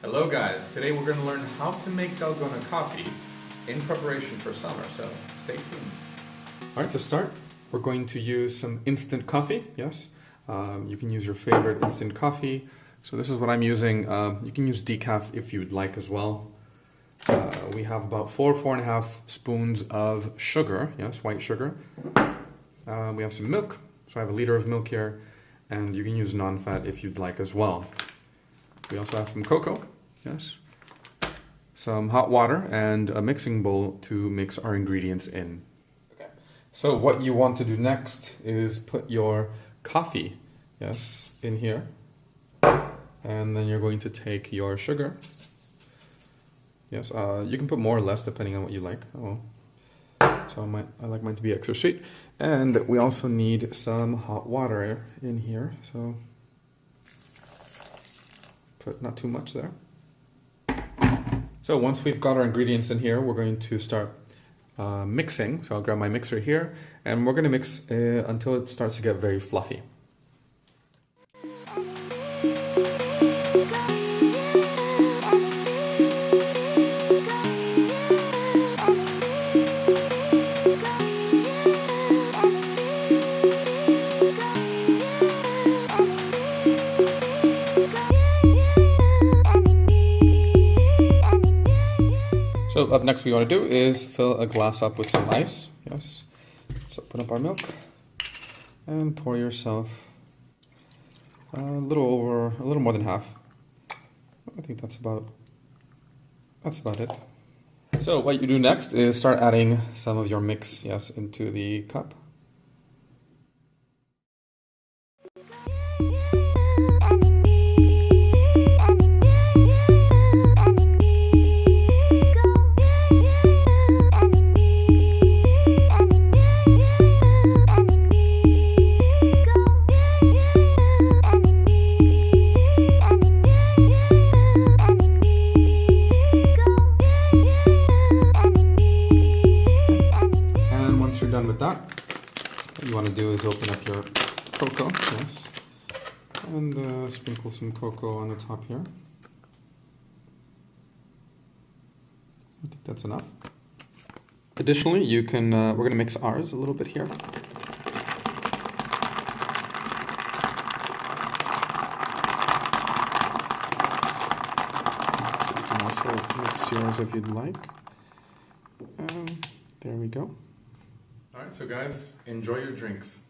Hello guys, today we're going to learn how to make Dalgona coffee in preparation for summer, so stay tuned. Alright, to start, we're going to use some instant coffee, yes. You can use your favorite instant coffee. So this is what I'm using. You can use decaf if you'd like as well. We have about 4.5 spoons of sugar, yes, white sugar. We have some milk, so I have a liter of milk here, and you can use non-fat if you'd like as well. We also have some cocoa, yes, some hot water, and a mixing bowl to mix our ingredients in. Okay. So what you want to do next is put your coffee, yes, in here. And then you're going to take your sugar. Yes, you can put more or less depending on what you like. So I like mine to be extra sweet. And we also need some hot water in here. So put not too much there. So once we've got our ingredients in here, we're going to start mixing. So I'll grab my mixer here, and we're going to mix until it starts to get very fluffy. So up next, what you want to do is fill a glass up with some ice. Yes. So open up our milk and pour yourself a little more than half. I think that's about it. So what you do next is start adding some of your mix, yes, into the cup. With that, what you want to do is open up your cocoa, yes, and sprinkle some cocoa on the top here. I think that's enough. Additionally, you can we're going to mix ours a little bit here. You can also mix yours if you'd like. There we go. Alright, so guys, enjoy your drinks.